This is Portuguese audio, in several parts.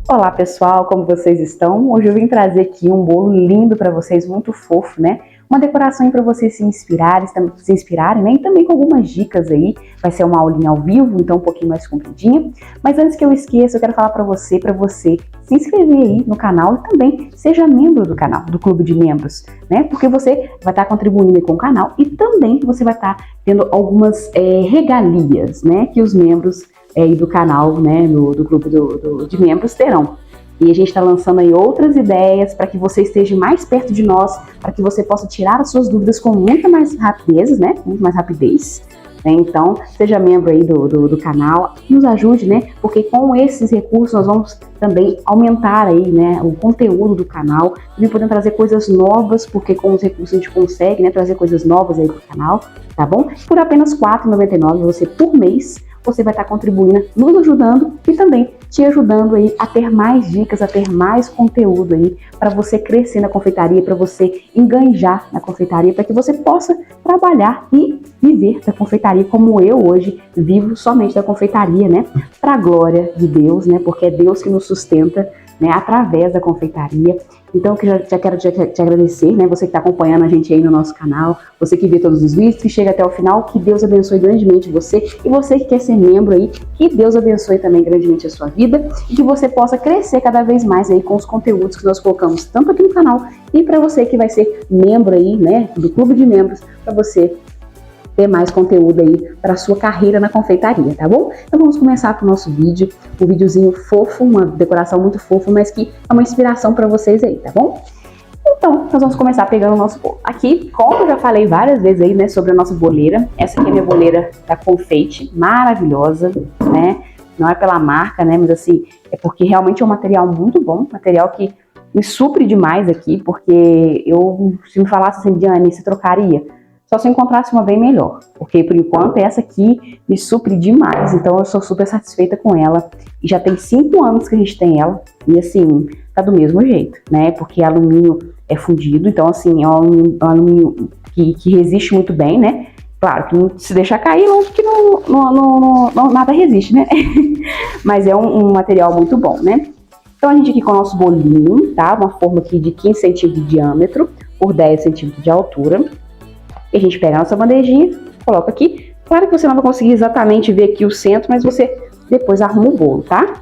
Olá pessoal, como vocês estão? Hoje eu vim trazer aqui um bolo lindo para vocês, muito fofo, né? Uma decoração para vocês se inspirarem, né? E também com algumas dicas aí. Vai ser uma aulinha ao vivo, então um pouquinho mais compridinha. Mas antes que eu esqueça, eu quero falar para você se inscrever aí no canal e também seja membro do canal, do clube de membros, né? Porque você vai estar contribuindo com o canal e também você vai estar tendo algumas regalias, né? Que os membros do canal, né, do clube de membros terão. E a gente está lançando aí outras ideias para que você esteja mais perto de nós, para que você possa tirar as suas dúvidas com muita mais rapidez, né, muito mais rapidez. Então, seja membro aí do canal, nos ajude, né, porque com esses recursos nós vamos também aumentar aí, né, o conteúdo do canal, também podendo trazer coisas novas, porque com os recursos a gente consegue, né, trazer coisas novas aí pro canal, tá bom? Por apenas R$ 4,99 você por mês, você vai estar contribuindo, nos ajudando e também te ajudando aí a ter mais dicas, a ter mais conteúdo aí para você crescer na confeitaria, para você enganjar na confeitaria, para que você possa trabalhar e viver da confeitaria como eu hoje vivo somente da confeitaria, né? Para a glória de Deus, né? Porque é Deus que nos sustenta, né, através da confeitaria. Então eu já quero te agradecer, né, você que está acompanhando a gente aí no nosso canal, você que vê todos os vídeos, que chega até o final, que Deus abençoe grandemente você, e você que quer ser membro aí, que Deus abençoe também grandemente a sua vida, e que você possa crescer cada vez mais aí com os conteúdos que nós colocamos tanto aqui no canal, e para você que vai ser membro aí, né, do clube de membros, para você ter mais conteúdo aí para a sua carreira na confeitaria, tá bom? Então vamos começar com o nosso vídeo, um videozinho fofo, uma decoração muito fofa, mas que é uma inspiração para vocês aí, tá bom? Então, nós vamos começar pegando o nosso bolo. Aqui, como eu já falei várias vezes aí, né, sobre a nossa boleira, essa aqui é a minha boleira da Confeite, maravilhosa, né? Não é pela marca, né, mas assim, é porque realmente é um material muito bom, material que me supre demais aqui, porque se me falasse assim, Diane, você trocaria? Só se eu encontrasse uma bem melhor, porque por enquanto essa aqui me supre demais, então eu sou super satisfeita com ela. E já tem 5 anos que a gente tem ela, e assim, tá do mesmo jeito, né? Porque alumínio é fundido, então assim, é um alumínio que resiste muito bem, né? Claro que não se deixar cair, que não nada resiste, né? Mas é um material muito bom, né? Então a gente aqui com o nosso bolinho, tá? Uma forma aqui de 15 centímetros de diâmetro por 10 centímetros de altura. E a gente pega a nossa bandejinha, coloca aqui. Claro que você não vai conseguir exatamente ver aqui o centro, mas você depois arruma o bolo, tá?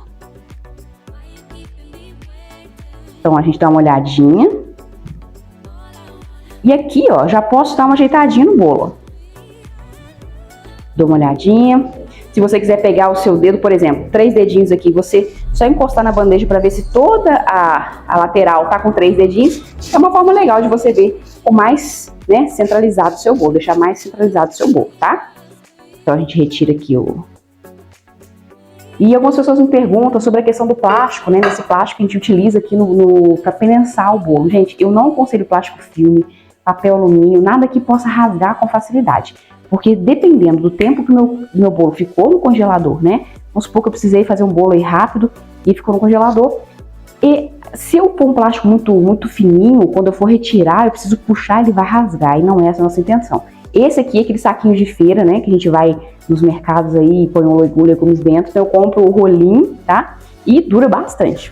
Então a gente dá uma olhadinha. E aqui, ó, já posso dar uma ajeitadinha no bolo. Dou uma olhadinha. Se você quiser pegar o seu dedo, por exemplo, 3 dedinhos aqui, você só encostar na bandeja para ver se toda a lateral tá com 3 dedinhos, é uma forma legal de você ver o mais, né, centralizado o seu bolo, deixar mais centralizado o seu bolo, tá? Então a gente retira aqui o... E algumas pessoas me perguntam sobre a questão do plástico, né, desse plástico que a gente utiliza aqui para prensar o bolo. Gente, eu não aconselho plástico filme, papel alumínio, nada que possa rasgar com facilidade. Porque dependendo do tempo que o meu bolo ficou no congelador, né? Vamos supor que eu precisei fazer um bolo aí rápido e ficou no congelador. E se eu pôr um plástico muito fininho, quando eu for retirar, eu preciso puxar, ele vai rasgar. E não é essa a nossa intenção. Esse aqui é aquele saquinho de feira, né? Que a gente vai nos mercados aí e põe um legumes dentro. Então eu compro o rolinho, tá? E dura bastante,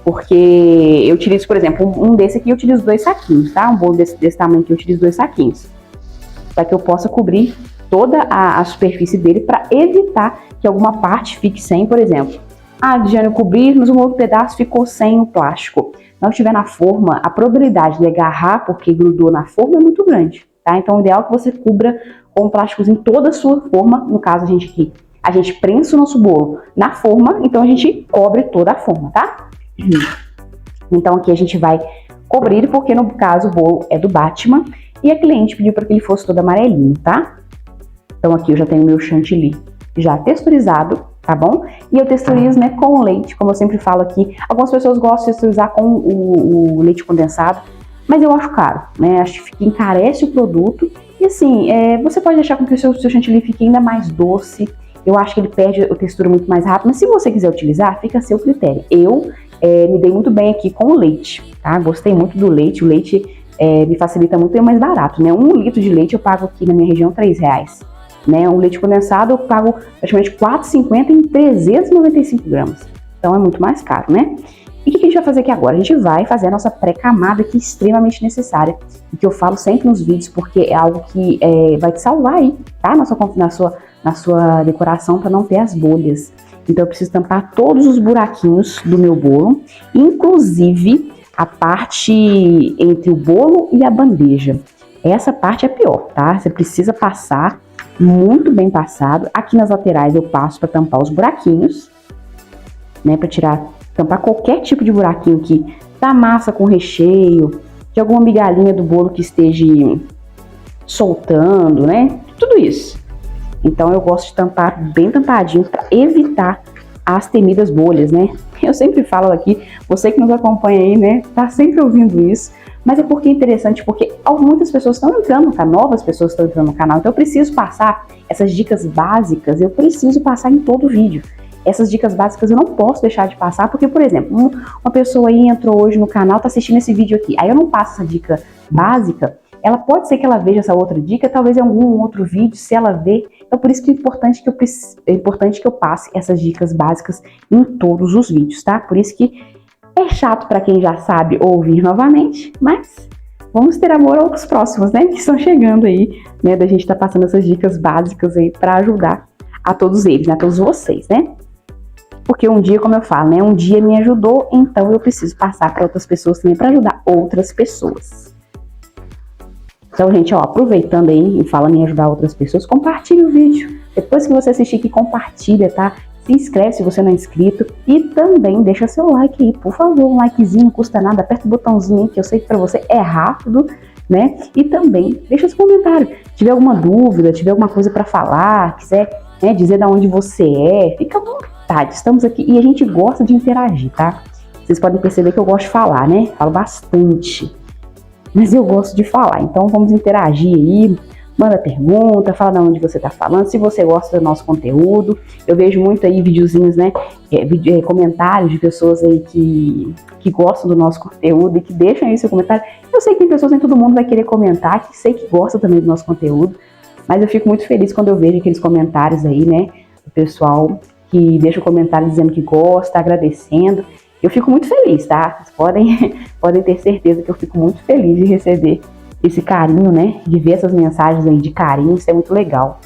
Porque eu utilizo, por exemplo, um desse aqui eu utilizo 2 saquinhos, tá? Um bolo desse tamanho aqui eu utilizo 2 saquinhos. Para que eu possa cobrir toda a superfície dele para evitar que alguma parte fique sem, por exemplo. Ah, Diana, eu cobri, mas um outro pedaço ficou sem o plástico. Se não estiver na forma, a probabilidade de agarrar porque grudou na forma é muito grande, tá? Então o ideal é que você cubra com o plásticozinho toda a sua forma. No caso, a gente prensa o nosso bolo na forma, então a gente cobre toda a forma, tá? Então aqui a gente vai cobrir, porque no caso o bolo é do Batman e a cliente pediu para que ele fosse todo amarelinho, tá? Então aqui eu já tenho meu chantilly já texturizado, tá bom? E eu texturizo, né, com o leite, como eu sempre falo aqui. Algumas pessoas gostam de texturizar com o leite condensado, mas eu acho caro, né? Acho que encarece o produto. E assim, você pode deixar com que o seu chantilly fique ainda mais doce. Eu acho que ele perde a textura muito mais rápido, mas se você quiser utilizar, fica a seu critério. Eu me dei muito bem aqui com o leite, tá? Gostei muito do leite. O leite me facilita muito e é mais barato, né? 1 litro de leite eu pago aqui na minha região R$3. né? Um leite condensado eu pago praticamente R$4,50 em 395 gramas. Então é muito mais caro, né? E o que a gente vai fazer aqui agora? A gente vai fazer a nossa pré-camada, que é extremamente necessária, e que eu falo sempre nos vídeos, porque é algo que vai te salvar aí, tá? Na sua decoração, para não ter as bolhas. Então eu preciso tampar todos os buraquinhos do meu bolo, inclusive a parte entre o bolo e a bandeja. Essa parte é pior, tá? Você precisa passar muito bem passado. Aqui nas laterais eu passo para tampar os buraquinhos, né? Para tampar qualquer tipo de buraquinho aqui da massa com recheio, de alguma migalhinha do bolo que esteja soltando, né? Tudo isso. Então eu gosto de tampar bem tampadinho para evitar as temidas bolhas, né? Eu sempre falo aqui, você que nos acompanha aí, né? Tá sempre ouvindo isso, mas é porque é interessante, porque muitas pessoas estão entrando no canal, novas pessoas estão entrando no canal, então eu preciso passar essas dicas básicas, eu preciso passar em todo vídeo. Essas dicas básicas eu não posso deixar de passar, porque, por exemplo, uma pessoa aí entrou hoje no canal, tá assistindo esse vídeo aqui, aí eu não passo essa dica básica, ela pode ser que ela veja essa outra dica, talvez em algum outro vídeo, se ela ver. Então, por isso que é importante que eu passe essas dicas básicas em todos os vídeos, tá? Por isso que é chato para quem já sabe ouvir novamente, mas vamos ter amor a outros próximos, né? Que estão chegando aí, né? Da gente tá passando essas dicas básicas aí para ajudar a todos eles, né? A todos vocês, né? Porque um dia, como eu falo, né? Um dia me ajudou, então eu preciso passar para outras pessoas também para ajudar outras pessoas. Então, gente, ó, aproveitando aí e falando em ajudar outras pessoas, compartilhe o vídeo. Depois que você assistir aqui, compartilha, tá? Se inscreve se você não é inscrito e também deixa seu like aí, por favor, um likezinho, não custa nada, aperta o botãozinho aí, que eu sei que pra você é rápido, né? E também deixa seu comentário. Se tiver alguma dúvida, tiver alguma coisa pra falar, quiser, né, dizer de onde você é, fica à vontade, estamos aqui e a gente gosta de interagir, tá? Vocês podem perceber que eu gosto de falar, né? Falo bastante. Mas eu gosto de falar, então vamos interagir aí, manda pergunta, fala de onde você tá falando, se você gosta do nosso conteúdo. Eu vejo muito aí videozinhos, né, comentários de pessoas aí que gostam do nosso conteúdo e que deixam aí seu comentário. Eu sei que tem pessoas, nem todo mundo vai querer comentar, que sei que gosta também do nosso conteúdo, mas eu fico muito feliz quando eu vejo aqueles comentários aí, né, do pessoal que deixa o comentário dizendo que gosta, agradecendo. Eu fico muito feliz, tá? Vocês podem ter certeza que eu fico muito feliz de receber esse carinho, né? De ver essas mensagens aí de carinho, isso é muito legal.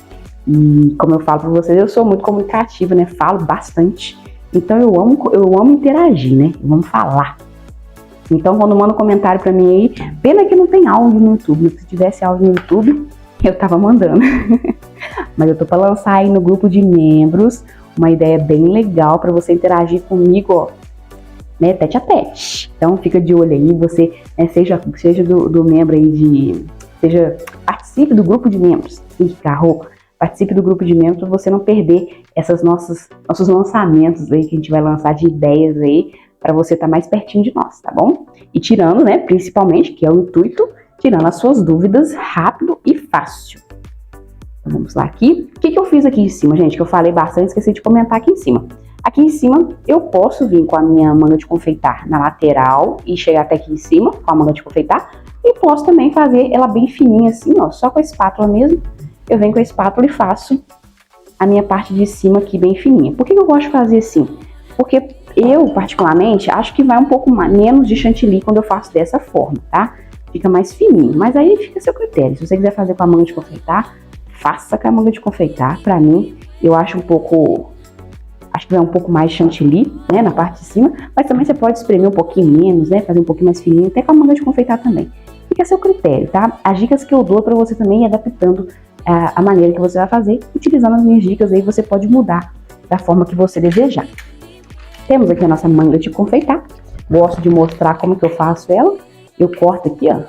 E como eu falo pra vocês, eu sou muito comunicativa, né? Falo bastante. Então eu amo interagir, né? Eu amo falar. Então quando manda um comentário pra mim aí, pena que não tem áudio no YouTube. Se tivesse áudio no YouTube, eu tava mandando. Mas eu tô pra lançar aí no grupo de membros uma ideia bem legal pra você interagir comigo, ó. Né, tete a tete. Então fica de olho aí, você, né, seja do membro aí participe do grupo de membros. Participe do grupo de membros para você não perder nossos lançamentos aí que a gente vai lançar de ideias aí para você estar mais pertinho de nós, tá bom? E tirando, né, principalmente, que é o intuito, tirando as suas dúvidas rápido e fácil. Então vamos lá aqui. O que eu fiz aqui em cima, gente? Que eu falei bastante, esqueci de comentar aqui em cima. Aqui em cima eu posso vir com a minha manga de confeitar na lateral e chegar até aqui em cima com a manga de confeitar. E posso também fazer ela bem fininha assim, ó, só com a espátula mesmo. Eu venho com a espátula e faço a minha parte de cima aqui bem fininha. Por que eu gosto de fazer assim? Porque eu, particularmente, acho que vai um pouco menos de chantilly quando eu faço dessa forma, tá? Fica mais fininho, mas aí fica a seu critério. Se você quiser fazer com a manga de confeitar, faça com a manga de confeitar. Pra mim, eu acho que vai um pouco mais chantilly, né, na parte de cima, mas também você pode espremer um pouquinho menos, né, fazer um pouquinho mais fininho, até com a manga de confeitar também. Fica a seu critério, tá? As dicas que eu dou para você também ir adaptando a maneira que você vai fazer, utilizando as minhas dicas aí, você pode mudar da forma que você desejar. Temos aqui a nossa manga de confeitar, gosto de mostrar como que eu faço ela. Eu corto aqui, ó,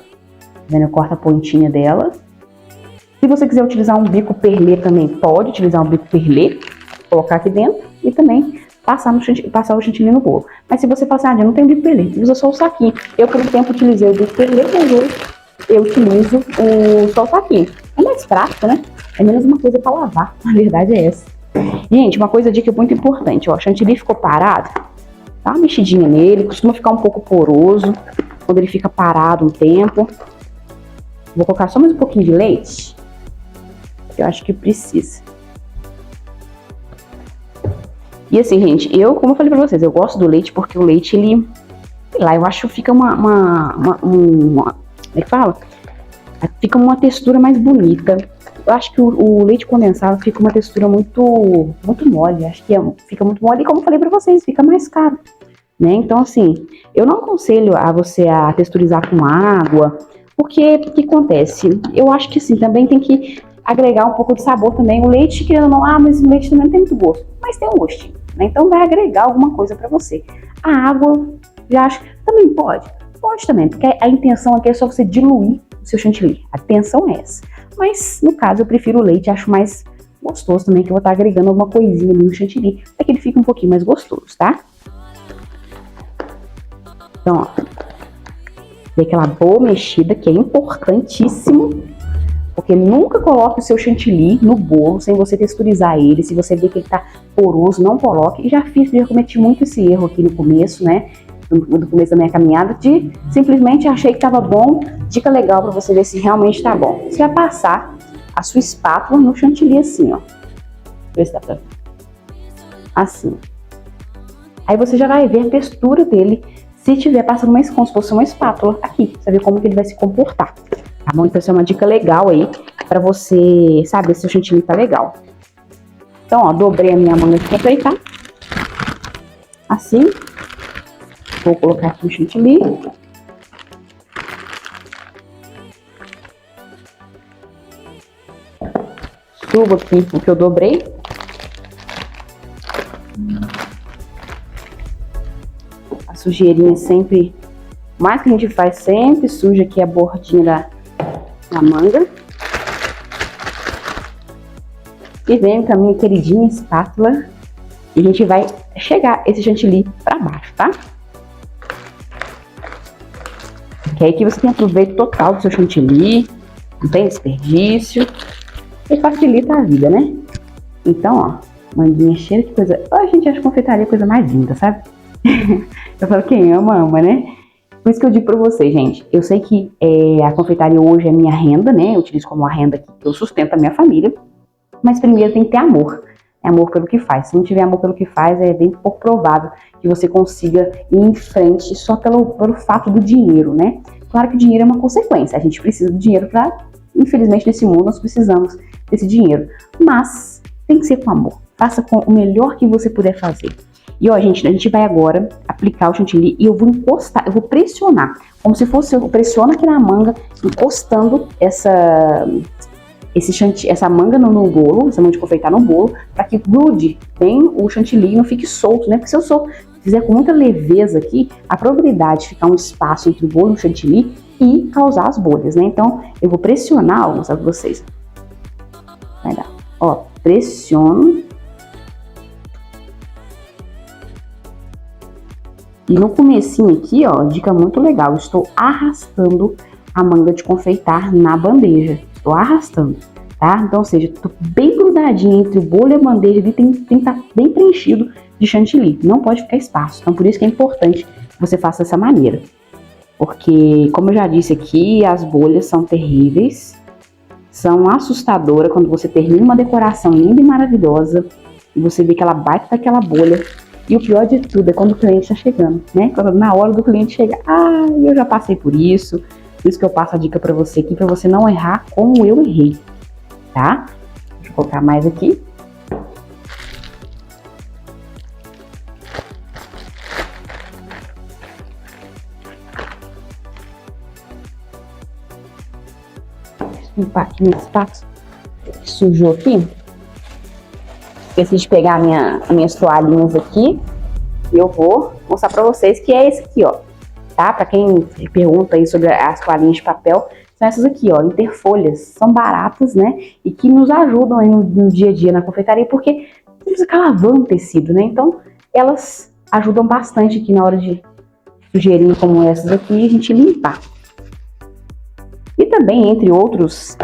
vendo? Eu corto a pontinha dela. Se você quiser utilizar um bico perlê também, pode utilizar um bico perlê, colocar aqui dentro e também passar o chantilly no bolo. Mas se você falar assim, eu não tenho bico perlê, usa só o saquinho. Eu, por um tempo, utilizei o bico perlê, mas hoje eu utilizo só o saquinho. É mais prático, né? É menos uma coisa para lavar, a verdade é essa. Gente, uma dica muito importante, ó, o chantilly ficou parado, dá uma mexidinha nele, costuma ficar um pouco poroso quando ele fica parado um tempo. Vou colocar só mais um pouquinho de leite. Eu acho que precisa. E assim, gente, como eu falei pra vocês, eu gosto do leite porque o leite, ele, sei lá, eu acho que fica como é que fala? Fica uma textura mais bonita. Eu acho que o leite condensado fica uma textura muito mole. Acho que fica muito mole. E como eu falei pra vocês, fica mais caro, né? Então, assim, eu não aconselho a você a texturizar com água. Porque o que acontece? Eu acho que, sim, também tem que agregar um pouco de sabor também. O leite, querendo ou não, mas o leite também não tem muito gosto. Mas tem um gostinho, né? Então, vai agregar alguma coisa pra você. A água, já acho que também pode. Pode também, porque a intenção aqui é só você diluir o seu chantilly. A intenção é essa. Mas, no caso, eu prefiro o leite, acho mais gostoso também, que eu vou estar agregando alguma coisinha ali no chantilly, para que ele fique um pouquinho mais gostoso, tá? Então, ó, dê aquela boa mexida, que é importantíssimo, porque nunca coloque o seu chantilly no bolo sem você texturizar ele. Se você vê que ele tá poroso, não coloque. E já cometi muito esse erro aqui no começo, né? No começo da minha caminhada, de simplesmente achei que tava bom. Dica legal para você ver se realmente tá bom. Você vai passar a sua espátula no chantilly assim, ó. Deixa eu ver se dá pra... Assim. Aí você já vai ver a textura dele se tiver passando como se fosse uma espátula aqui. Você vai ver como que ele vai se comportar. Tá bom? Então essa é uma dica legal aí para você saber se o chantilly tá legal. Então, ó, dobrei a minha manga de confeitar. Assim. Vou colocar aqui o chantilly. Subo aqui o que eu dobrei. A sujeirinha sempre, mais que a gente faz, sempre suja aqui a bordinha da manga. E vem com a minha queridinha espátula. E a gente vai chegar esse chantilly pra baixo, tá? Que aí que você tem aproveito total do seu chantilly, não tem desperdício e facilita a vida, né? Então, ó, manguinha cheia de coisa. A gente acha confeitaria a coisa mais linda, sabe? Eu falo, quem ama, ama, né? Por isso que eu digo pra vocês, gente, eu sei que a confeitaria hoje é minha renda, né? Eu utilizo como uma renda que eu sustento a minha família, mas primeiro tem que ter amor. Amor pelo que faz. Se não tiver amor pelo que faz, é bem pouco provável que você consiga ir em frente só pelo fato do dinheiro, né? Claro que o dinheiro é uma consequência. A gente precisa do dinheiro para, infelizmente, nesse mundo nós precisamos desse dinheiro. Mas tem que ser com amor. Faça com o melhor que você puder fazer. E ó, gente, a gente vai agora aplicar o chantilly e eu vou encostar, eu vou pressionar, como se fosse, eu pressiono aqui na manga, encostando essa manga no bolo, essa manga de confeitar no bolo, para que grude bem o chantilly e não fique solto, né? Porque se eu fizer com muita leveza aqui, a probabilidade de ficar um espaço entre o bolo e o chantilly e causar as bolhas, né? Então, eu vou pressionar, vou mostrar pra vocês. Vai dar. Ó, pressiono. E no comecinho aqui, ó, dica muito legal, eu estou arrastando a manga de confeitar na bandeja. Estou arrastando, tá? Então, ou seja, tô bem grudadinho entre o bolo e a bandeja, ele tem que estar bem preenchido de chantilly. Não pode ficar espaço. Então, por isso que é importante que você faça dessa maneira. Porque, como eu já disse aqui, as bolhas são terríveis, são assustadoras quando você termina uma decoração linda e maravilhosa e você vê que ela bate daquela bolha. E o pior de tudo é quando o cliente está chegando, né? Quando na hora do cliente chegar, eu já passei por isso. Por isso que eu passo a dica para você aqui, para você não errar como eu errei, tá? Deixa eu colocar mais aqui. Deixa eu limpar aqui meu espaço que sujou aqui. Esqueci de pegar as minhas toalhinhas aqui. E eu vou mostrar pra vocês que é esse aqui, ó. Tá? Pra quem pergunta aí sobre as toalhinhas de papel, são essas aqui, ó. Interfolhas. São baratas, né? E que nos ajudam aí no dia a dia na confeitaria, porque não precisa ficar lavando tecido, né? Então, elas ajudam bastante aqui na hora de sujeirinha como essas aqui, a gente limpar. E também, entre outras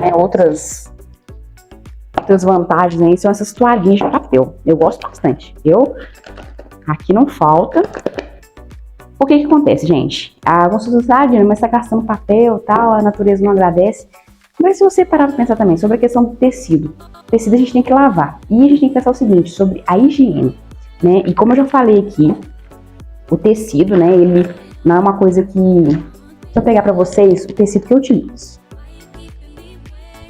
vantagens aí, são essas toalhinhas de papel. Eu gosto bastante. Aqui não falta. O que acontece, gente? Algumas pessoas mas tá gastando papel e tal, a natureza não agradece. Mas se você parar para pensar também sobre a questão do tecido, o tecido a gente tem que lavar. E a gente tem que pensar o seguinte, sobre a higiene, né? E como eu já falei aqui, o tecido, né, ele não é uma coisa que... Deixa eu pegar para vocês o tecido que eu utilizo.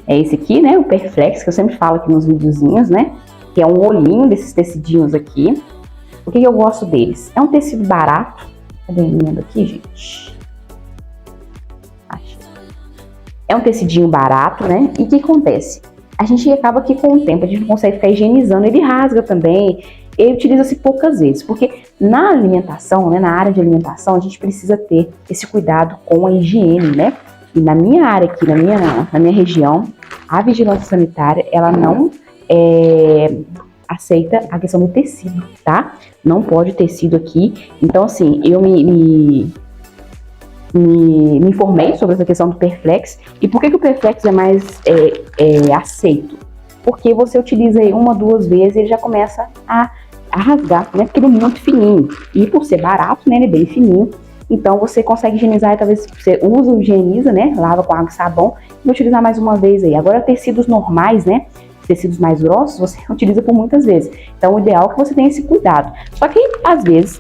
É esse aqui, né, o Perflex, que eu sempre falo aqui nos videozinhos, né? Que é um olhinho desses tecidinhos aqui. Por que eu gosto deles? É um tecido barato. Cadê a emenda aqui, gente? É um tecidinho barato, né? E o que acontece? A gente acaba que com o tempo a gente não consegue ficar higienizando, ele rasga também, ele utiliza-se poucas vezes, porque na alimentação, né, na área de alimentação, a gente precisa ter esse cuidado com a higiene, né? E na minha área aqui, na minha região, a vigilância sanitária, ela não aceita a questão do tecido, tá? Não pode tecido aqui. Então, assim, eu me informei sobre essa questão do Perflex. E por que o Perflex é mais aceito? Porque você utiliza aí 1 ou 2 vezes e ele já começa a rasgar, né? Porque ele é muito fininho. E por ser barato, né? Ele é bem fininho. Então você consegue higienizar, e talvez você usa, higieniza, né? Lava com água e sabão e vai utilizar mais uma vez aí. Agora tecidos normais, né? Tecidos mais grossos, você utiliza por muitas vezes. Então o ideal é que você tenha esse cuidado. Só que às vezes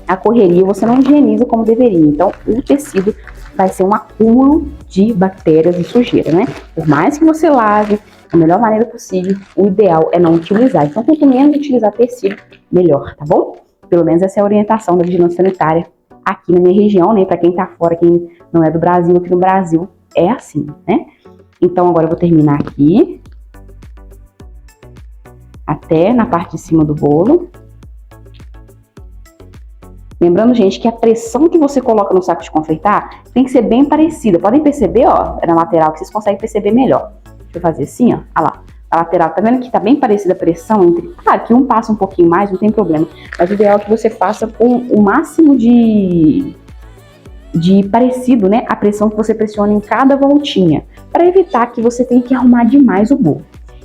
a correria você não higieniza como deveria. Então o tecido vai ser um acúmulo de bactérias e sujeira, né? Por mais que você lave da melhor maneira possível, o ideal é não utilizar. Então quanto menos utilizar tecido, melhor, tá bom? Pelo menos essa é a orientação da vigilância sanitária aqui na minha região, né? Para quem tá fora, quem não é do Brasil, aqui no Brasil é assim, né? Então agora eu vou terminar aqui, até na parte de cima do bolo. Lembrando, gente, que a pressão que você coloca no saco de confeitar tem que ser bem parecida. Podem perceber, ó, na lateral, que vocês conseguem perceber melhor. Deixa eu fazer assim, ó, olha lá. A lateral, tá vendo que tá bem parecida a pressão entre... Claro que um passa um pouquinho mais, não tem problema. Mas o ideal é que você faça com o máximo de parecido, né, a pressão que você pressiona em cada voltinha, para evitar que você tenha que arrumar demais o bolo.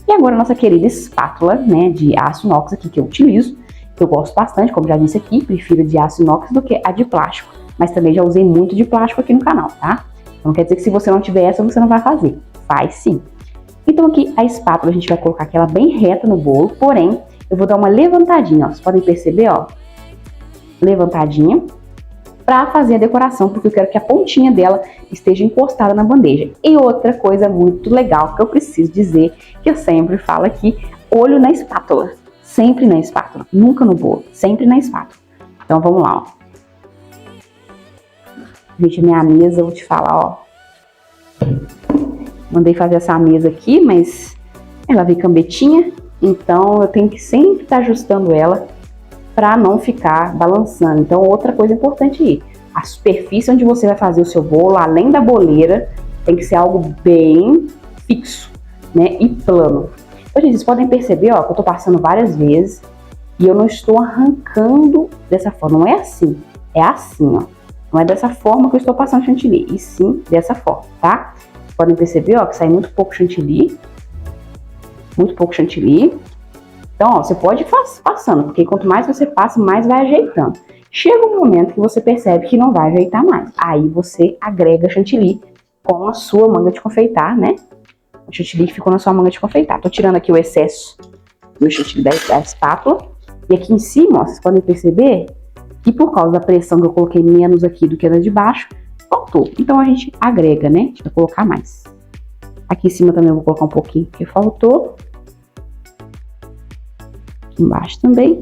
E agora a nossa querida espátula, né, de aço inox aqui que eu utilizo, que eu gosto bastante, como já disse aqui, prefiro de aço inox do que a de plástico, mas também já usei muito de plástico aqui no canal, tá? Não quer dizer que se você não tiver essa, você não vai fazer. Faz sim. Então aqui a espátula a gente vai colocar aquela bem reta no bolo, porém eu vou dar uma levantadinha, ó. Vocês podem perceber, ó, levantadinha, para fazer a decoração, porque eu quero que a pontinha dela esteja encostada na bandeja. E outra coisa muito legal que eu preciso dizer, que eu sempre falo aqui, olho na espátula. Sempre na espátula, nunca no bolo, sempre na espátula. Então vamos lá, ó. Gente, minha mesa, eu vou te falar, ó. Mandei fazer essa mesa aqui, mas ela veio cambetinha, então eu tenho que sempre estar ajustando ela para não ficar balançando. Então outra coisa importante aí, a superfície onde você vai fazer o seu bolo, além da boleira, tem que ser algo bem fixo, né, e plano. Então, gente, vocês podem perceber, ó, que eu tô passando várias vezes e eu não estou arrancando dessa forma. Não é assim, é assim, ó. Não é dessa forma que eu estou passando chantilly, e sim dessa forma, tá? Vocês podem perceber, ó, que sai muito pouco chantilly. Muito pouco chantilly. Então, ó, você pode ir passando, porque quanto mais você passa, mais vai ajeitando. Chega um momento que você percebe que não vai ajeitar mais. Aí você agrega chantilly com a sua manga de confeitar, né? O chantilly que ficou na sua manga de confeitar. Tô tirando aqui o excesso do chantilly da espátula. E aqui em cima, ó, vocês podem perceber que por causa da pressão que eu coloquei menos aqui do que na de baixo, faltou. Então a gente agrega, né? A gente vai colocar mais. Aqui em cima também eu vou colocar um pouquinho porque faltou. Aqui embaixo também.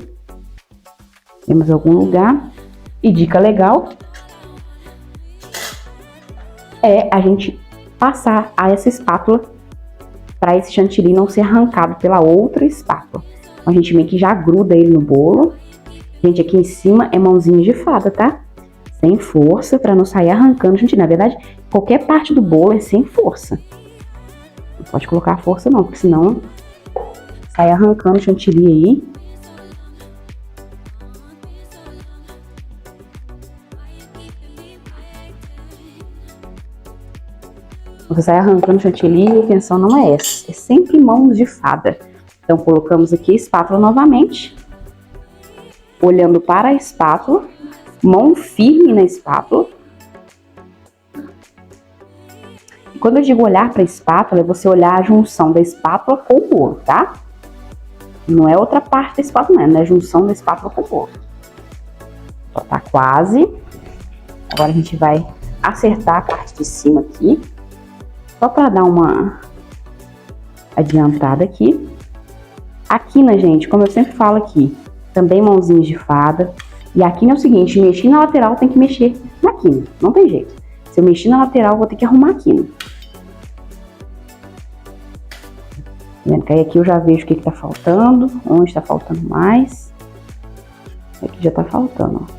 Temos algum lugar. E dica legal é a gente passar a essa espátula para esse chantilly não ser arrancado pela outra espátula. Então a gente meio que já gruda ele no bolo. Gente, aqui em cima é mãozinha de fada, tá? Sem força, para não sair arrancando o chantilly. Na verdade, qualquer parte do bolo é sem força. Não pode colocar a força não, porque senão sai arrancando o chantilly aí. Você sai arrancando o chantilly e a intenção não é essa. É sempre mãos de fada. Então colocamos aqui a espátula novamente. Olhando para a espátula. Mão firme na espátula. Quando eu digo olhar para a espátula, é você olhar a junção da espátula com o bolo, tá? Não é outra parte da espátula, não é a junção da espátula com o bolo. Ó, tá quase. Agora a gente vai acertar a parte de cima aqui. Só para dar uma adiantada aqui. A quina, gente, como eu sempre falo aqui, também mãozinhas de fada. E a quina é o seguinte, mexer na lateral tem que mexer na quina, não tem jeito. Se eu mexer na lateral, eu vou ter que arrumar a quina. Vendo que aí aqui eu já vejo o que tá faltando, onde tá faltando mais. Aqui já tá faltando, ó.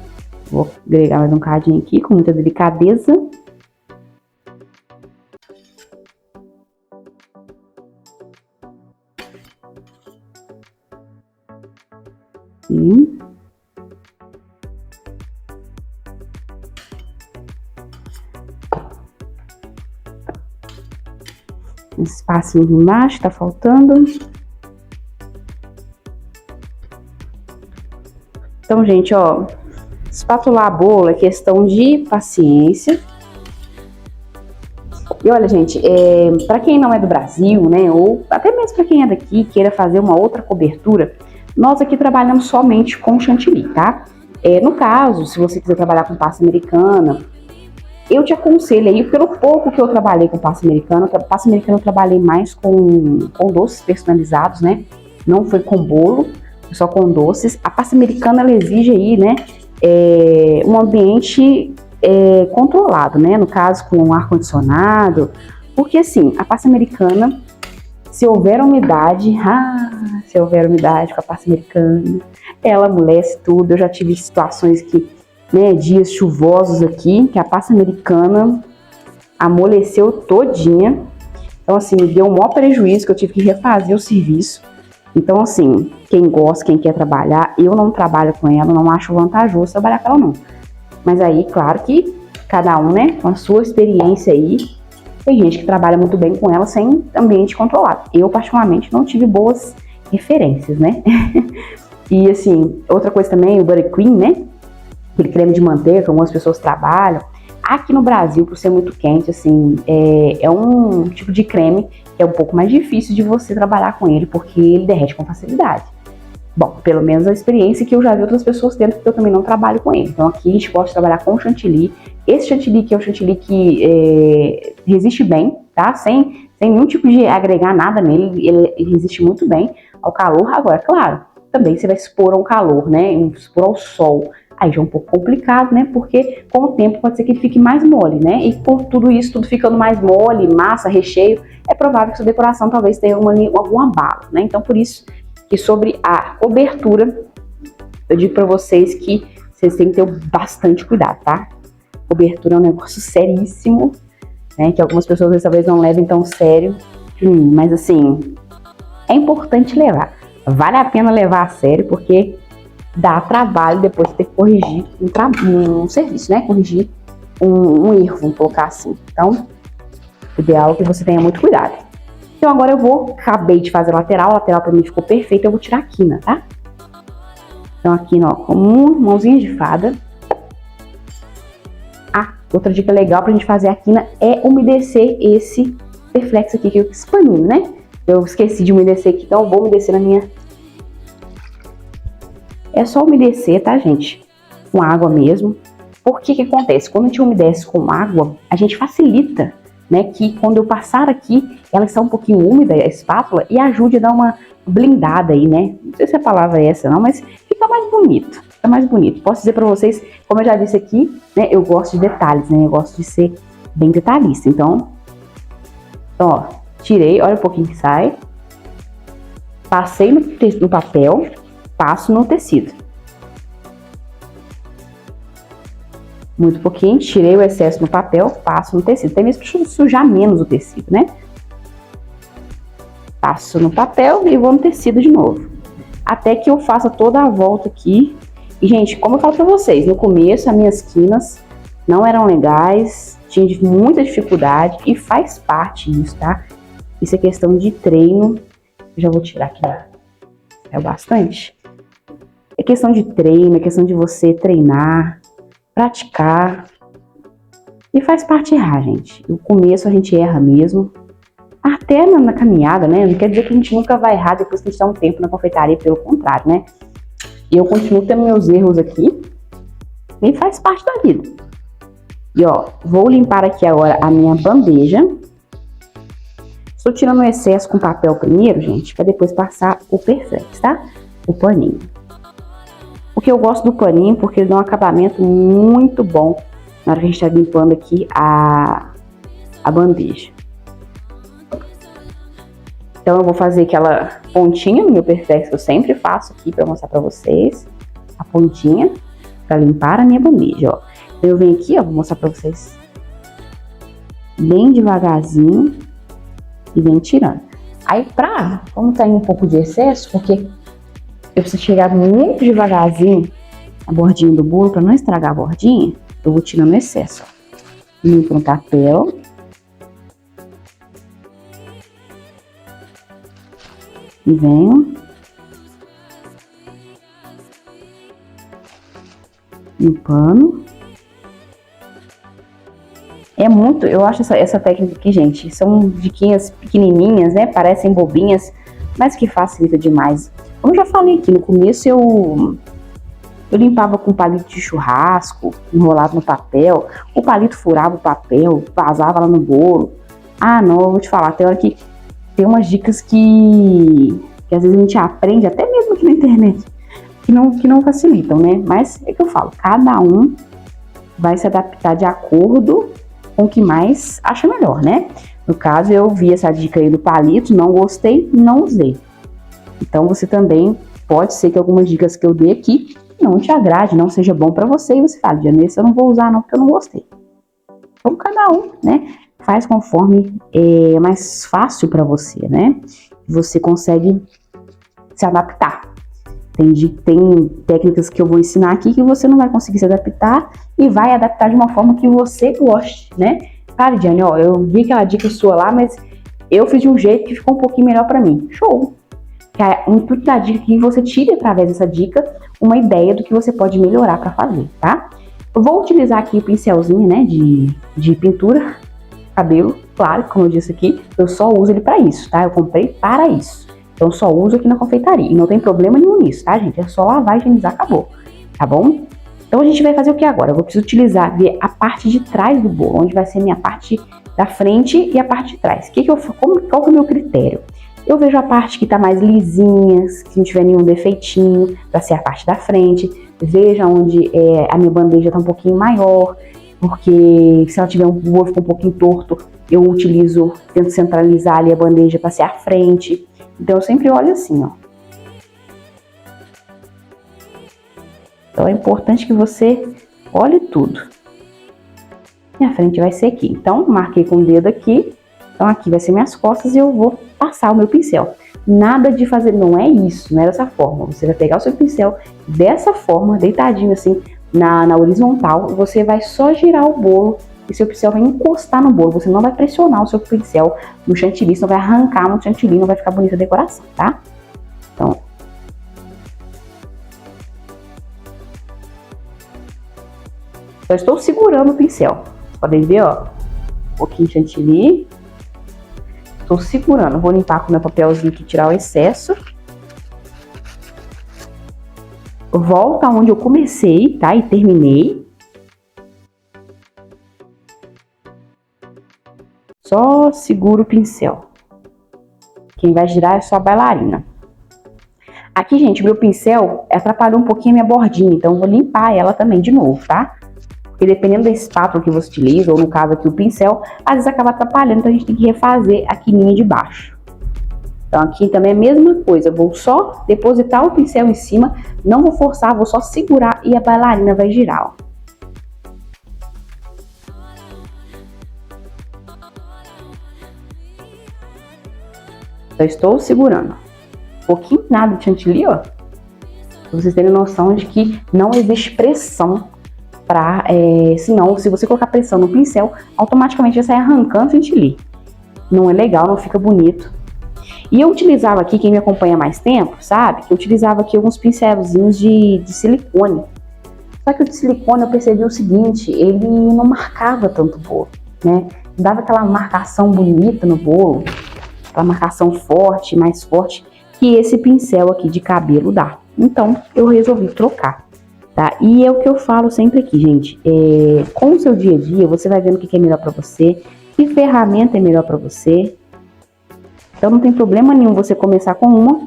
Vou agregar mais um cadinho aqui com muita delicadeza. E um espacinho aqui embaixo, tá faltando. Então, gente, ó, espatular a bolo é questão de paciência. E olha, gente, para quem não é do Brasil, né, ou até mesmo para quem é daqui, queira fazer uma outra cobertura, nós aqui trabalhamos somente com chantilly, tá? No caso, se você quiser trabalhar com pasta americana, eu te aconselho aí, pelo pouco que eu trabalhei com pasta americana eu trabalhei mais com doces personalizados, né? Não foi com bolo, só com doces. A pasta americana, ela exige aí, né, um ambiente controlado, né? No caso, com ar-condicionado, porque assim, a pasta americana, se houver umidade com a pasta americana, ela amolece tudo. Eu já tive situações que, né, dias chuvosos aqui, que a pasta americana amoleceu todinha. Então, assim, me deu um maior prejuízo, que eu tive que refazer o serviço. Então, assim, quem gosta, quem quer trabalhar, eu não trabalho com ela, não acho vantajoso trabalhar com ela, não. Mas aí, claro que cada um, né, com a sua experiência aí, tem gente que trabalha muito bem com ela sem ambiente controlado. Eu, particularmente, não tive boas referências, né? E, assim, outra coisa também, o buttercream, né? Aquele creme de manteiga que algumas pessoas trabalham. Aqui no Brasil, por ser muito quente, assim, é um tipo de creme que é um pouco mais difícil de você trabalhar com ele, porque ele derrete com facilidade. Bom, pelo menos a experiência que eu já vi outras pessoas tendo, porque eu também não trabalho com ele. Então aqui a gente gosta de trabalhar com chantilly. Esse chantilly aqui é um chantilly que resiste bem, tá? Sem nenhum tipo de agregar nada nele, ele resiste muito bem ao calor. Agora, claro, também você vai expor ao calor, né? Expor ao sol. Aí já é um pouco complicado, né? Porque com o tempo pode ser que ele fique mais mole, né? E com tudo isso, tudo ficando mais mole, massa, recheio, é provável que sua decoração talvez tenha algum abalo, né? Então, por isso que sobre a cobertura, eu digo para vocês que vocês têm que ter bastante cuidado, tá? Cobertura é um negócio seríssimo, né? Que algumas pessoas talvez não levem tão sério, mas assim, é importante levar. Vale a pena levar a sério, porque dá trabalho depois ter que corrigir um serviço, né? Corrigir um erro, vamos colocar assim. Então, o ideal é que você tenha muito cuidado. Então agora acabei de fazer a lateral pra mim ficou perfeita, eu vou tirar a quina, tá? Então aqui, ó, com mãozinha de fada. Ah, outra dica legal pra gente fazer a quina é umedecer esse reflexo aqui, que eu expandindo, né? Eu esqueci de umedecer aqui, então eu vou umedecer na minha... É só umedecer, tá, gente? Com água mesmo. Por que acontece? Quando a gente umedece com água, a gente facilita, né, que quando eu passar aqui, ela está um pouquinho úmida, a espátula, e ajude a dar uma blindada aí, né? Não sei se a palavra é essa não, mas fica mais bonito, fica mais bonito. Posso dizer para vocês, como eu já disse aqui, né, eu gosto de detalhes, né? Eu gosto de ser bem detalhista. Então, ó, tirei, olha um pouquinho que sai. Passei no papel, passo no tecido. Muito pouquinho, tirei o excesso no papel, passo no tecido. Tem mesmo para sujar menos o tecido, né? Passo no papel e vou no tecido de novo. Até que eu faça toda a volta aqui. E, gente, como eu falo pra vocês, no começo as minhas quinas não eram legais, tinha muita dificuldade e faz parte disso, tá? Isso é questão de treino. Eu já vou tirar aqui, é bastante. É questão de treino, é questão de você treinar, praticar. E faz parte errar, gente. No começo a gente erra mesmo. Até na caminhada, né? Não quer dizer que a gente nunca vai errar depois que a gente dá um tempo na confeitaria, pelo contrário, né? E eu continuo tendo meus erros aqui. E faz parte da vida. E ó, vou limpar aqui agora a minha bandeja. Estou tirando o excesso com papel primeiro, gente, para depois passar o Perfex, tá? O paninho. Porque eu gosto do paninho, porque ele dá um acabamento muito bom na hora que a gente está limpando aqui a bandeja. Então eu vou fazer aquela pontinha no meu Perfex que eu sempre faço aqui para mostrar para vocês. A pontinha para limpar a minha bandeja, ó. Então eu venho aqui, ó, vou mostrar para vocês bem devagarzinho e vem tirando. Aí como tá indo um pouco de excesso, porque eu preciso chegar muito devagarzinho a bordinha do bolo para não estragar a bordinha, eu vou tirando o excesso, ó. Limpo no papel. E venho limpando. É muito, eu acho essa técnica aqui, gente, são diquinhas pequenininhas, né? Parecem bobinhas, mas que facilita demais. Como eu já falei aqui, no começo eu limpava com palito de churrasco, enrolado no papel, o palito furava o papel, vazava lá no bolo. Ah, não, eu vou te falar, tem hora que tem umas dicas que às vezes a gente aprende, até mesmo aqui na internet, que não facilitam, né? Mas é que eu falo, cada um vai se adaptar de acordo com o que mais acha melhor, né? No caso, eu vi essa dica aí do palito, não gostei, não usei. Então, você também pode ser que algumas dicas que eu dei aqui não te agrade, não seja bom para você, e você fala, Janessa, eu não vou usar não, porque eu não gostei. Então, cada um, né, faz conforme é mais fácil para você, né? Você consegue se adaptar. Tem técnicas que eu vou ensinar aqui que você não vai conseguir se adaptar e vai adaptar de uma forma que você goste, né? Cara, Diane, ó, eu vi aquela dica sua lá, mas eu fiz de um jeito que ficou um pouquinho melhor pra mim. Show! Que é o intuito da dica que você tire através dessa dica uma ideia do que você pode melhorar pra fazer, tá? Eu vou utilizar aqui o pincelzinho, né, de pintura, cabelo, claro, como eu disse aqui, eu só uso ele pra isso, tá? Eu comprei para isso. Então, só uso aqui na confeitaria. E não tem problema nenhum nisso, tá, gente? É só lavar, higienizar, acabou. Tá bom? Então, a gente vai fazer o que agora? Eu vou precisar utilizar a parte de trás do bolo, onde vai ser minha parte da frente e a parte de trás. Qual que é o meu critério? Eu vejo a parte que tá mais lisinha, que não tiver nenhum defeitinho, para ser a parte da frente. Veja onde a minha bandeja tá um pouquinho maior, porque se ela tiver um bolo ficou um pouquinho torto, eu tento centralizar ali a bandeja para ser a frente. Então, eu sempre olho assim, ó. Então, é importante que você olhe tudo. Minha frente vai ser aqui. Então, marquei com o dedo aqui. Então, aqui vai ser minhas costas e eu vou passar o meu pincel. Nada de fazer, não é isso, não é dessa forma. Você vai pegar o seu pincel dessa forma, deitadinho assim, na horizontal. Você vai só girar o bolo e seu pincel vai encostar no bolo. Você não vai pressionar o seu pincel no chantilly, senão vai arrancar no chantilly, não vai ficar bonita a decoração, tá? Então, eu estou segurando o pincel. Vocês podem ver, ó, um pouquinho de chantilly. Estou segurando. Vou limpar com meu papelzinho aqui, tirar o excesso. Volta onde eu comecei, tá? E terminei. Só segura o pincel. Quem vai girar é só a bailarina. Aqui, gente, meu pincel atrapalhou um pouquinho a minha bordinha, então eu vou limpar ela também de novo, tá? Porque dependendo da espátula que você utiliza, ou no caso aqui o pincel, às vezes acaba atrapalhando, então a gente tem que refazer a quininha de baixo. Então aqui também é a mesma coisa, eu vou só depositar o pincel em cima, não vou forçar, vou só segurar e a bailarina vai girar, ó. Eu estou segurando. Um pouquinho nada de chantilly, ó. Pra vocês terem noção de que não existe pressão pra... senão, se você colocar pressão no pincel, automaticamente vai sair arrancando chantilly. Não é legal, não fica bonito. E eu utilizava aqui, quem me acompanha há mais tempo, sabe? Que eu utilizava aqui alguns pincelzinhos de silicone. Só que o de silicone eu percebi o seguinte, ele não marcava tanto o bolo, né? Dava aquela marcação bonita no bolo, aquela marcação forte, mais forte, que esse pincel aqui de cabelo dá. Então, eu resolvi trocar, tá? E é o que eu falo sempre aqui, gente. Com o seu dia a dia, você vai vendo o que é melhor pra você, que ferramenta é melhor pra você. Então, não tem problema nenhum você começar com uma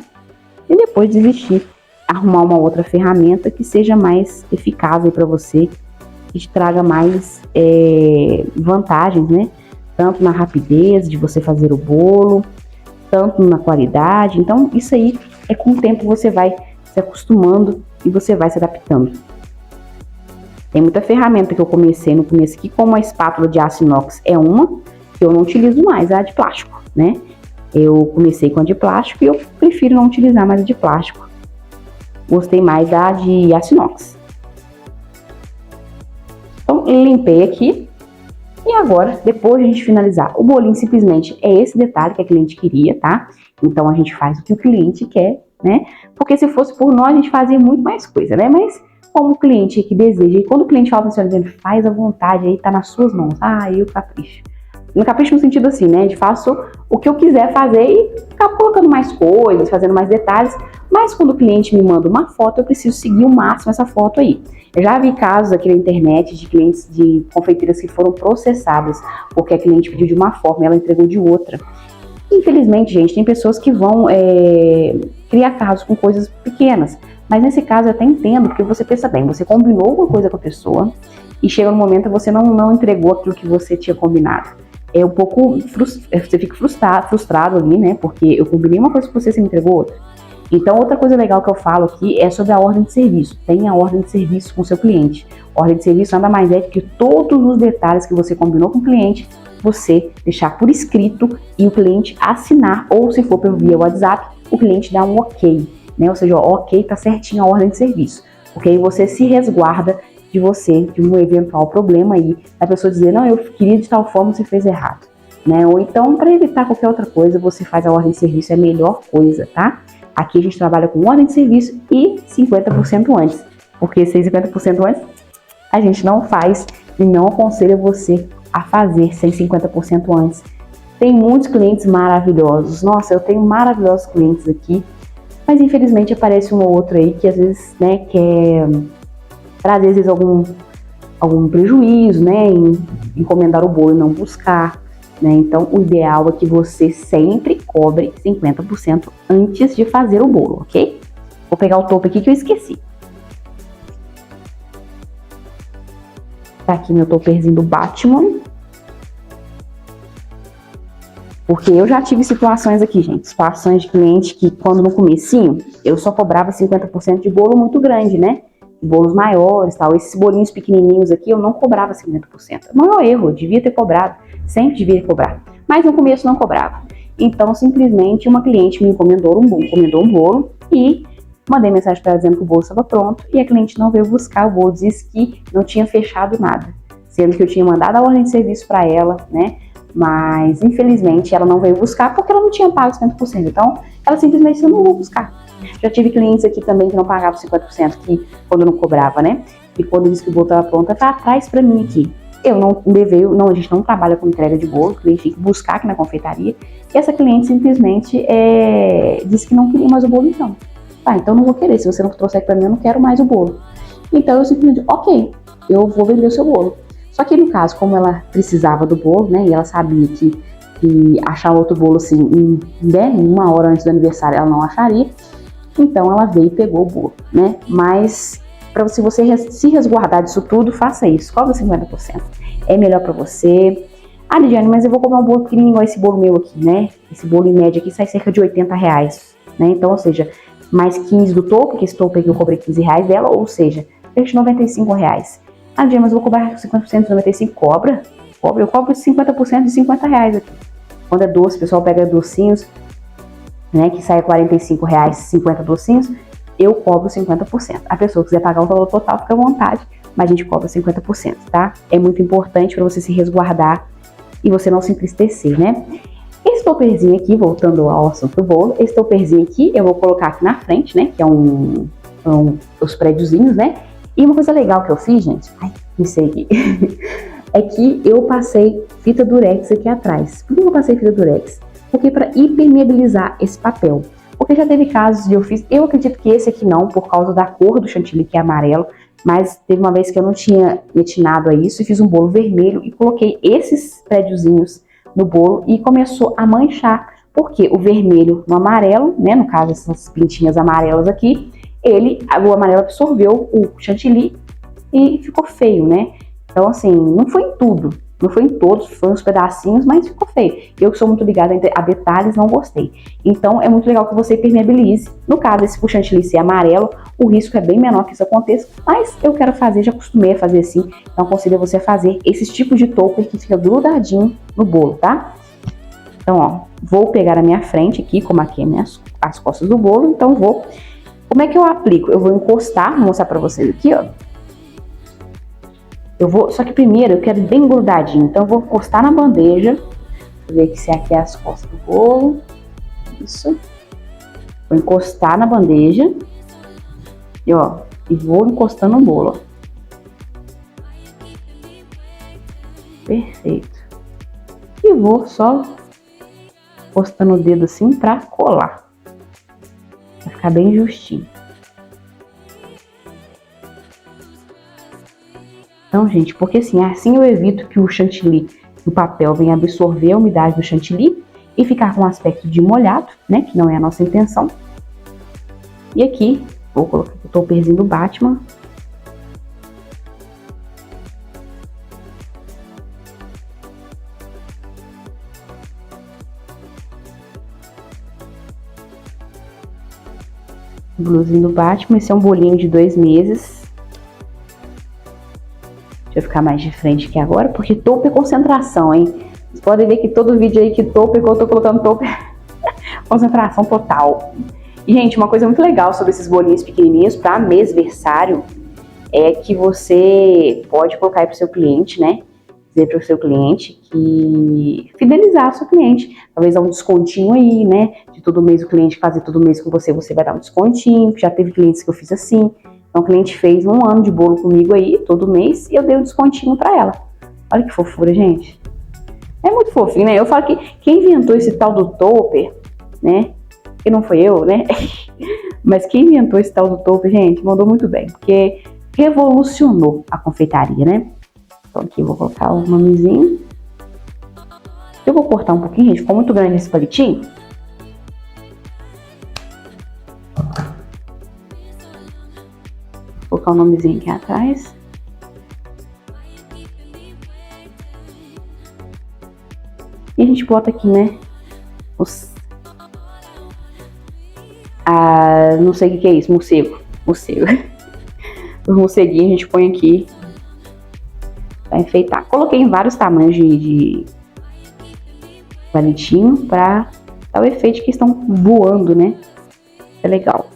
e depois desistir. Arrumar uma outra ferramenta que seja mais eficaz para você, que te traga mais vantagens, né? Tanto na rapidez de você fazer o bolo, tanto na qualidade. Então, isso aí com o tempo você vai se acostumando e você vai se adaptando. Tem muita ferramenta que eu comecei no começo aqui, como a espátula de aço inox é uma, que eu não utilizo mais, a de plástico, né? Eu comecei com a de plástico e eu prefiro não utilizar mais a de plástico. Gostei mais da de aço inox. Então, limpei aqui. E agora, depois de a gente finalizar o bolinho, simplesmente é esse detalhe que a cliente queria, tá? Então, a gente faz o que o cliente quer, né? Porque se fosse por nós, a gente fazia muito mais coisa, né? Mas como o cliente que deseja, e quando o cliente fala para você, faz à vontade, aí tá nas suas mãos. Eu capricho. No capricho no sentido assim, né? De faço o que eu quiser fazer e ficar colocando mais coisas, fazendo mais detalhes. Mas quando o cliente me manda uma foto, eu preciso seguir o máximo essa foto aí. Eu já vi casos aqui na internet de clientes de confeiteiras que foram processadas porque a cliente pediu de uma forma e ela entregou de outra. Infelizmente, gente, tem pessoas que vão criar casos com coisas pequenas. Mas nesse caso eu até entendo, porque você pensa bem, você combinou alguma coisa com a pessoa e chega no momento que você não entregou aquilo que você tinha combinado. É um pouco, você fica frustrado ali, né? Porque eu combinei uma coisa com você me entregou outra. Então, outra coisa legal que eu falo aqui é sobre a ordem de serviço. Tenha a ordem de serviço com o seu cliente. Ordem de serviço nada mais é que todos os detalhes que você combinou com o cliente, você deixar por escrito e o cliente assinar, ou se for via WhatsApp, o cliente dá um ok, né? Ou seja, ok, tá certinho a ordem de serviço. Porque aí você se resguarda de um eventual problema aí, a pessoa dizer, não, eu queria de tal forma, você fez errado, né? Ou então, para evitar qualquer outra coisa, você faz a ordem de serviço, é a melhor coisa, tá? Aqui a gente trabalha com ordem de serviço e 50% antes, porque 50% antes a gente não faz e não aconselha você a fazer sem 50% antes. Tem muitos clientes maravilhosos, nossa, eu tenho maravilhosos clientes aqui, mas infelizmente aparece um ou outro aí que às vezes, né, quer trazer às vezes algum prejuízo, né, em encomendar o bolo e não buscar, né? Então o ideal é que você sempre cobre 50% antes de fazer o bolo, ok? Vou pegar o topo aqui que eu esqueci. Tá aqui meu topperzinho do Batman. Porque eu já tive situações aqui, gente, situações de cliente que quando no comecinho eu só cobrava 50% de bolo muito grande, né? Bolos maiores, tal. Esses bolinhos pequenininhos aqui eu não cobrava 50%. O maior erro, eu devia ter cobrado, sempre devia cobrar. Mas no começo não cobrava. Então, simplesmente, uma cliente me encomendou um bolo e mandei mensagem para ela dizendo que o bolo estava pronto e a cliente não veio buscar o bolo, disse que não tinha fechado nada, sendo que eu tinha mandado a ordem de serviço para ela, né? Mas, infelizmente, ela não veio buscar porque ela não tinha pago 50%. Então, ela simplesmente disse, eu não vou buscar. Já tive clientes aqui também que não pagavam 50%, que quando eu não cobrava, né? E quando disse que o bolo estava pronto, ela traz para mim aqui. Eu não levei, a gente não trabalha com entrega de bolo, o cliente tem que buscar aqui na confeitaria. E essa cliente simplesmente disse que não queria mais o bolo então. Tá, então eu não vou querer, se você não trouxer para mim, eu não quero mais o bolo. Então eu simplesmente, ok, eu vou vender o seu bolo. Só que no caso, como ela precisava do bolo, né, e ela sabia que achar outro bolo assim, uma hora antes do aniversário ela não acharia, então ela veio e pegou o bolo, né? Mas se você se resguardar disso tudo, faça isso, cobra 50%. É melhor para você. Ah, Lidiane, mas eu vou comprar um bolo pequenininho igual esse bolo meu aqui, né? Esse bolo em média aqui sai cerca de R$80, né? Então, ou seja, mais 15 do topo, que esse topo aqui eu cobrei R$15 dela, ou seja, cerca de R$95. Ah, Lidiane, mas eu vou cobrar 50% de 95, cobra? Eu cobro 50% de R$50 aqui. Quando é doce, o pessoal pega docinhos, né, que sai R$45, 50 docinhos, eu cobro 50%. A pessoa que quiser pagar o valor total, fica à vontade, mas a gente cobra 50%, tá? É muito importante para você se resguardar e você não se entristecer, né? Esse topperzinho aqui, voltando ao assunto do bolo, esse topperzinho aqui eu vou colocar aqui na frente, né, que é os prédiozinhos, né? E uma coisa legal que eu fiz, gente, ai, não sei aqui, é que eu passei fita durex aqui atrás. Por que eu passei fita durex? Porque para impermeabilizar esse papel. Porque já teve casos de eu fiz, eu acredito que esse aqui não, por causa da cor do chantilly que é amarelo, mas teve uma vez que eu não tinha atinado a isso e fiz um bolo vermelho e coloquei esses prédiozinhos no bolo e começou a manchar. Porque o vermelho no amarelo, né, no caso essas pintinhas amarelas aqui, o amarelo absorveu o chantilly e ficou feio, né? Então assim, não foi em tudo, não foi em todos, foi uns pedacinhos, mas ficou feio. Eu que sou muito ligada a detalhes, não gostei. Então é muito legal que você impermeabilize. No caso, esse chantilly ser amarelo, o risco é bem menor que isso aconteça, mas eu quero fazer, já acostumei a fazer assim, então aconselho você a fazer esses tipos de topper que fica grudadinho no bolo, tá? Então, ó, vou pegar a minha frente aqui, como aqui é as costas do bolo, então vou... Como é que eu aplico? Eu vou encostar, vou mostrar pra vocês aqui, ó. Só que primeiro eu quero bem grudadinho, então eu vou encostar na bandeja. Vou ver se aqui é as costas do bolo. Isso. Vou encostar na bandeja. E vou encostando no bolo, ó. Perfeito. E vou só encostando o dedo assim pra colar. Vai ficar bem justinho. Então, gente, porque assim eu evito que o chantilly, o papel venha absorver a umidade do chantilly e ficar com um aspecto de molhado, né, que não é a nossa intenção. E aqui, vou colocar o topperzinho do Batman. O blusinho do Batman, esse é um bolinho de 2 meses. Deixa eu ficar mais de frente aqui agora, porque topper é concentração, hein? Vocês podem ver que todo vídeo aí que topper, que eu tô colocando topper, concentração total. E, gente, uma coisa muito legal sobre esses bolinhos pequenininhos para mêsversário é que você pode colocar aí pro seu cliente, né? Dizer pro seu cliente que fidelizar o seu cliente. Talvez dar um descontinho aí, né? De todo mês o cliente fazer todo mês com você, você vai dar um descontinho. Já teve clientes que eu fiz assim. Então, o cliente fez 1 ano de bolo comigo aí, todo mês, e eu dei um descontinho pra ela. Olha que fofura, gente. É muito fofinho, né? Eu falo que quem inventou esse tal do topper, né? Que não foi eu, né? Mas quem inventou esse tal do topper, gente, mandou muito bem. Porque revolucionou a confeitaria, né? Então, aqui eu vou colocar o nomezinho. Eu vou cortar um pouquinho, gente. Ficou muito grande esse palitinho. Vou colocar o nomezinho aqui atrás. E a gente bota aqui, né? Não sei o que é isso, morcego. Os morceguinhos a gente põe aqui pra enfeitar. Coloquei em vários tamanhos de palitinho pra dar o efeito de que estão voando, né? É legal.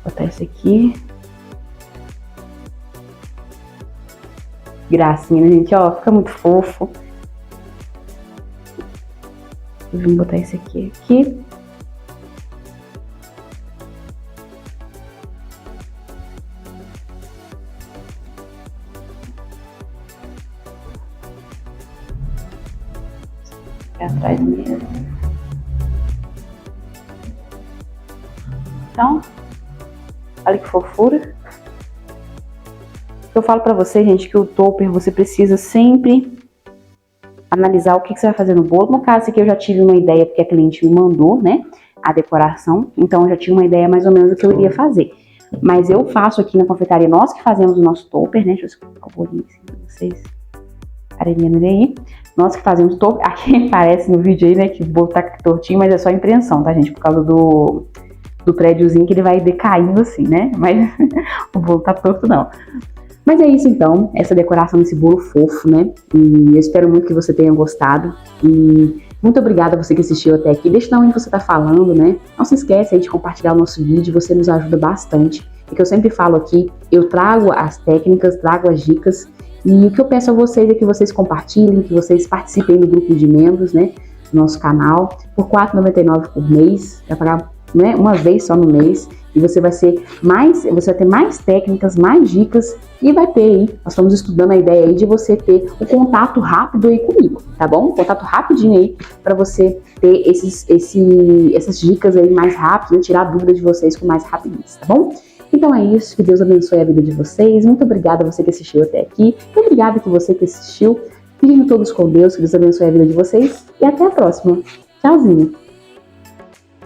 Vou botar esse aqui. Gracinha, né, gente? Ó, fica muito fofo. Vou botar esse aqui. Aqui atrás mesmo. Então, olha que fofura. Eu falo pra você, gente, que o topper você precisa sempre analisar o que você vai fazer no bolo. No caso aqui eu já tive uma ideia, porque a cliente me mandou, né, a decoração. Então eu já tinha uma ideia mais ou menos do que eu iria fazer. Mas eu faço aqui na confeitaria, nós que fazemos o nosso topper, né, deixa eu colocar o bolinho assim pra vocês ficarem vendo aí. Nós que fazemos topper, aqui parece no vídeo aí, né, que o bolo tá tortinho, mas é só impressão, tá, gente, por causa do prédiozinho que ele vai decaindo assim, né, mas o bolo tá torto não. Mas é isso então, essa decoração desse bolo fofo, né? E eu espero muito que você tenha gostado. E muito obrigada a você que assistiu até aqui. Deixa eu onde você tá falando, né? Não se esquece aí de compartilhar o nosso vídeo, você nos ajuda bastante. é que eu sempre falo aqui, eu trago as técnicas, trago as dicas, e o que eu peço a vocês é que vocês compartilhem, que vocês participem do grupo de membros, né, do nosso canal, por R$ 4,99 por mês, vai pagar, né, uma vez só no mês, e você vai ter mais técnicas, mais dicas, e vai ter aí, nós estamos estudando a ideia aí de você ter um contato rápido aí comigo, tá bom? Um contato rapidinho aí, para você ter essas dicas aí mais rápido, né, tirar a dúvida de vocês com mais rapidez, tá bom? Então é isso, que Deus abençoe a vida de vocês. Muito obrigada a você que assistiu até aqui. Muito obrigada a você que assistiu. Fiquem todos com Deus, que Deus abençoe a vida de vocês. E até a próxima. Tchauzinho.